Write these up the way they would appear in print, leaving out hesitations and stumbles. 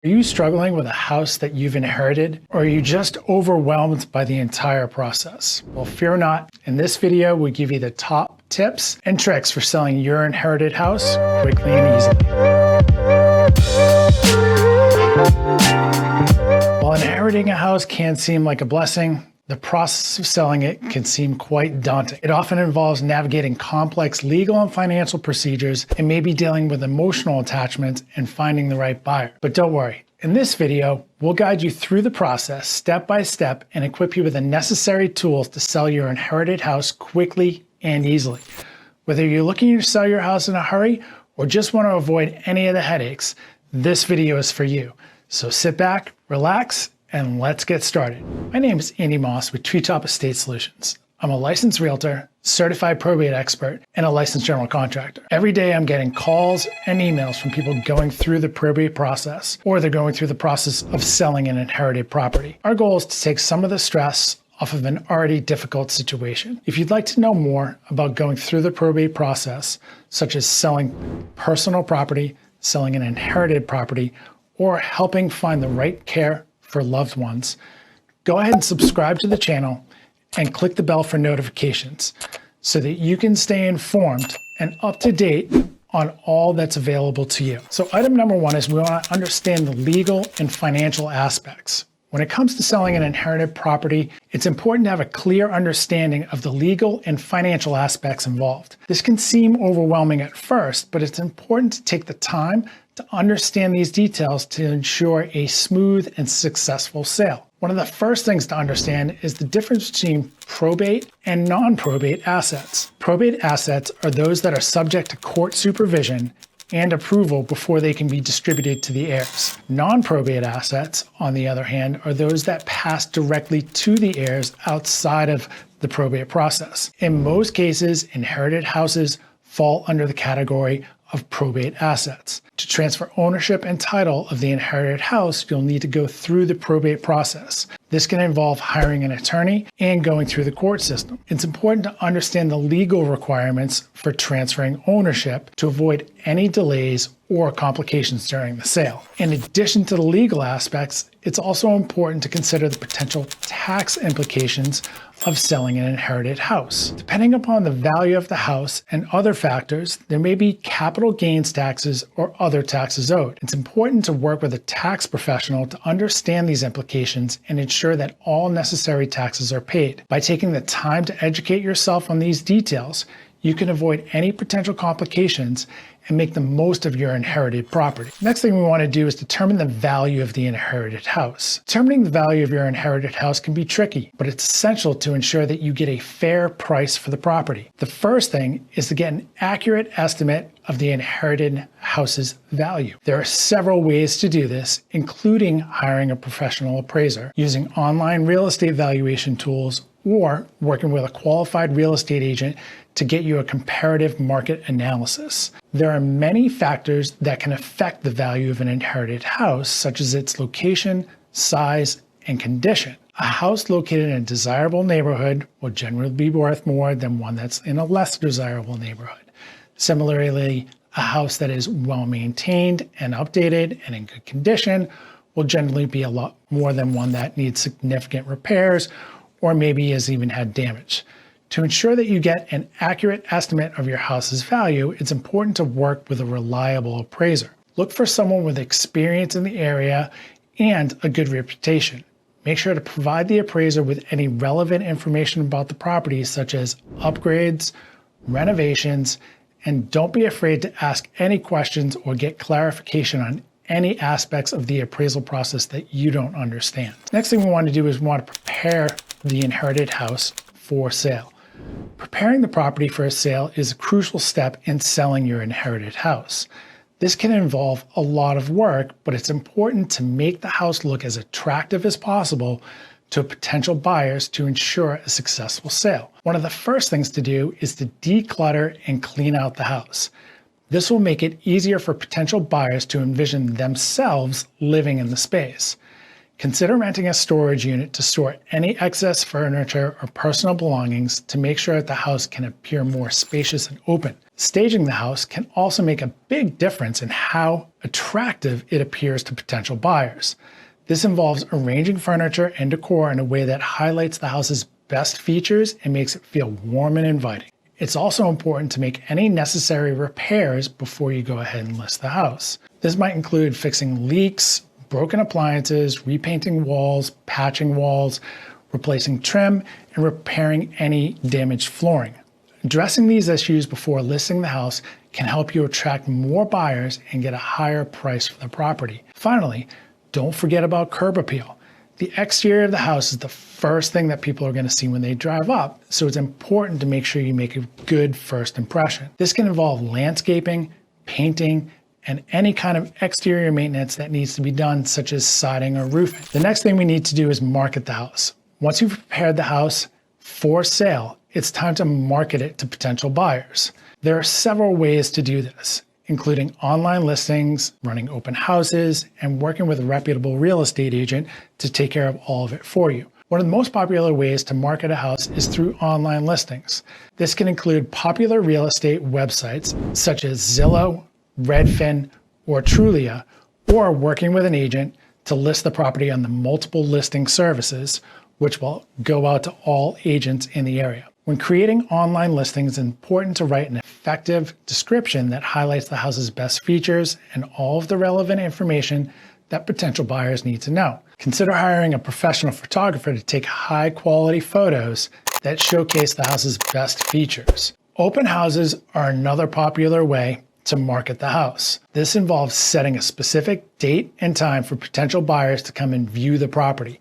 Are you struggling with a house that you've inherited, or are you just overwhelmed by the entire process? Well, fear not. In this video, we give you the top tips and tricks for selling your inherited house quickly and easily. While inheriting a house can seem like a blessing, the process of selling it can seem quite daunting. It often involves navigating complex legal and financial procedures and maybe dealing with emotional attachments and finding the right buyer. But don't worry, in this video, we'll guide you through the process step by step and equip you with the necessary tools to sell your inherited house quickly and easily. Whether you're looking to sell your house in a hurry or just want to avoid any of the headaches, this video is for you. So sit back, relax, and let's get started. My name is Andy Moss with Treetop Estate Solutions. I'm a licensed realtor, certified probate expert, and a licensed general contractor. Every day I'm getting calls and emails from people going through the probate process, or they're going through the process of selling an inherited property. Our goal is to take some of the stress off of an already difficult situation. If you'd like to know more about going through the probate process, such as selling personal property, selling an inherited property, or helping find the right care for loved ones, go ahead and subscribe to the channel and click the bell for notifications so that you can stay informed and up to date on all that's available to you. So item number one is we want to understand the legal and financial aspects. When it comes to selling an inherited property, it's important to have a clear understanding of the legal and financial aspects involved. This can seem overwhelming at first, but it's important to take the time to understand these details to ensure a smooth and successful sale. One of the first things to understand is the difference between probate and non-probate assets. Probate assets are those that are subject to court supervision and approval before they can be distributed to the heirs. Non-probate assets, on the other hand, are those that pass directly to the heirs outside of the probate process. In most cases, inherited houses fall under the category of probate assets. To transfer ownership and title of the inherited house, you'll need to go through the probate process. This can involve hiring an attorney and going through the court system. It's important to understand the legal requirements for transferring ownership to avoid any delays or complications during the sale. In addition to the legal aspects, it's also important to consider the potential tax implications of selling an inherited house. Depending upon the value of the house and other factors, there may be capital gains taxes or other taxes owed. It's important to work with a tax professional to understand these implications and ensure that all necessary taxes are paid. By taking the time to educate yourself on these details, you can avoid any potential complications and make the most of your inherited property. Next thing we want to do is determine the value of the inherited house. Determining the value of your inherited house can be tricky, but it's essential to ensure that you get a fair price for the property. The first thing is to get an accurate estimate of the inherited house's value. There are several ways to do this, including hiring a professional appraiser, using online real estate valuation tools, or working with a qualified real estate agent to get you a comparative market analysis. There are many factors that can affect the value of an inherited house, such as its location, size, and condition. A house located in a desirable neighborhood will generally be worth more than one that's in a less desirable neighborhood. Similarly, a house that is well maintained and updated and in good condition will generally be a lot more than one that needs significant repairs or maybe has even had damage. To ensure that you get an accurate estimate of your house's value, it's important to work with a reliable appraiser. Look for someone with experience in the area and a good reputation. Make sure to provide the appraiser with any relevant information about the property, such as upgrades, renovations, and don't be afraid to ask any questions or get clarification on any aspects of the appraisal process that you don't understand. Next thing we want to do is we want to prepare the inherited house for sale. Preparing the property for a sale is a crucial step in selling your inherited house. This can involve a lot of work, but it's important to make the house look as attractive as possible to potential buyers to ensure a successful sale. One of the first things to do is to declutter and clean out the house. This will make it easier for potential buyers to envision themselves living in the space. Consider renting a storage unit to store any excess furniture or personal belongings to make sure that the house can appear more spacious and open. Staging the house can also make a big difference in how attractive it appears to potential buyers. This involves arranging furniture and decor in a way that highlights the house's best features and makes it feel warm and inviting. It's also important to make any necessary repairs before you go ahead and list the house. This might include fixing leaks, broken appliances, repainting walls, patching walls, replacing trim, and repairing any damaged flooring. Addressing these issues before listing the house can help you attract more buyers and get a higher price for the property. Finally, don't forget about curb appeal. The exterior of the house is the first thing that people are going to see when they drive up, so it's important to make sure you make a good first impression. This can involve landscaping, painting, and any kind of exterior maintenance that needs to be done, such as siding or roofing. The next thing we need to do is market the house. Once you've prepared the house for sale, it's time to market it to potential buyers. There are several ways to do this, including online listings, running open houses, and working with a reputable real estate agent to take care of all of it for you. One of the most popular ways to market a house is through online listings. This can include popular real estate websites such as Zillow, Redfin, or Trulia, or working with an agent to list the property on the multiple listing services, which will go out to all agents in the area. When creating online listings, it's important to write an effective description that highlights the house's best features and all of the relevant information that potential buyers need to know. Consider hiring a professional photographer to take high-quality photos that showcase the house's best features. Open houses are another popular way to market the house. This involves setting a specific date and time for potential buyers to come and view the property.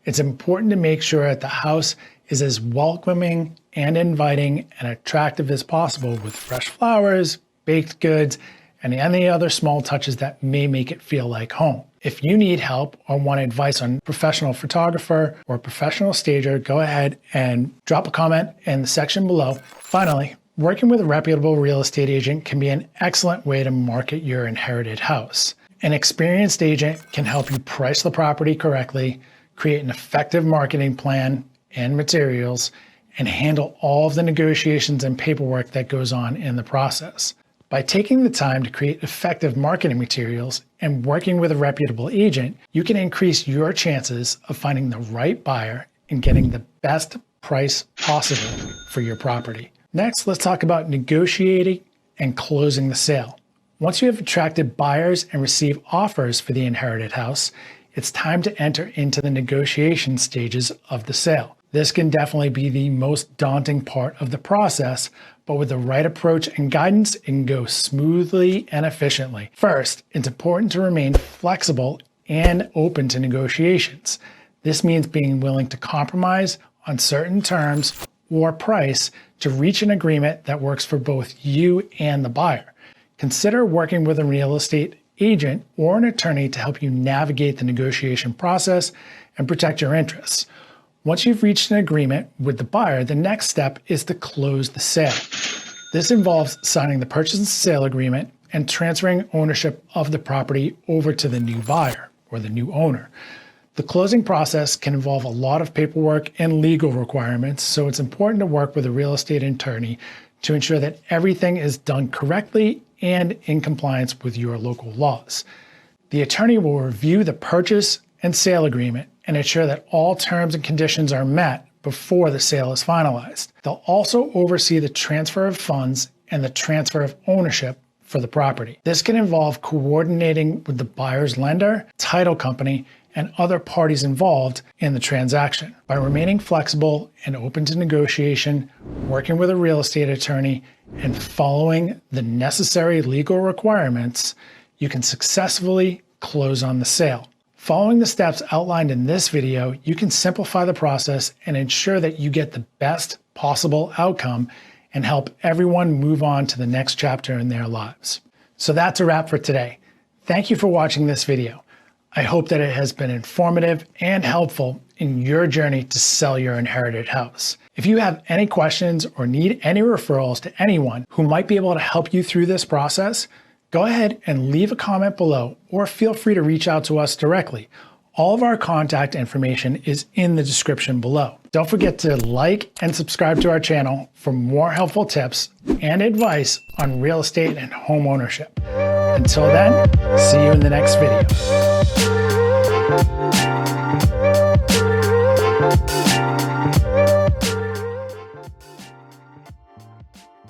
It's important to make sure that the house is as welcoming and inviting and attractive as possible, with fresh flowers, baked goods, and any other small touches that may make it feel like home. If you need help or want advice on a professional photographer or a professional stager, go ahead and drop a comment in the section below. Finally, working with a reputable real estate agent can be an excellent way to market your inherited house. An experienced agent can help you price the property correctly, create an effective marketing plan and materials, and handle all of the negotiations and paperwork that goes on in the process. By taking the time to create effective marketing materials and working with a reputable agent, you can increase your chances of finding the right buyer and getting the best price possible for your property. Next, let's talk about negotiating and closing the sale. Once you have attracted buyers and received offers for the inherited house, it's time to enter into the negotiation stages of the sale. This can definitely be the most daunting part of the process, but with the right approach and guidance, it can go smoothly and efficiently. First, it's important to remain flexible and open to negotiations. This means being willing to compromise on certain terms or price to reach an agreement that works for both you and the buyer. Consider working with a real estate agent or an attorney to help you navigate the negotiation process and protect your interests. Once you've reached an agreement with the buyer, the next step is to close the sale. This involves signing the purchase and sale agreement and transferring ownership of the property over to the new buyer or the new owner. The closing process can involve a lot of paperwork and legal requirements, so it's important to work with a real estate attorney to ensure that everything is done correctly and in compliance with your local laws. The attorney will review the purchase and sale agreement and ensure that all terms and conditions are met before the sale is finalized. They'll also oversee the transfer of funds and the transfer of ownership for the property. This can involve coordinating with the buyer's lender, title company, and other parties involved in the transaction. By remaining flexible and open to negotiation, working with a real estate attorney, and following the necessary legal requirements, you can successfully close on the sale. Following the steps outlined in this video, you can simplify the process and ensure that you get the best possible outcome and help everyone move on to the next chapter in their lives. So that's a wrap for today. Thank you for watching this video. I hope that it has been informative and helpful in your journey to sell your inherited house. If you have any questions or need any referrals to anyone who might be able to help you through this process, go ahead and leave a comment below or feel free to reach out to us directly. All of our contact information is in the description below. Don't forget to like and subscribe to our channel for more helpful tips and advice on real estate and home ownership. Until then, see you in the next video.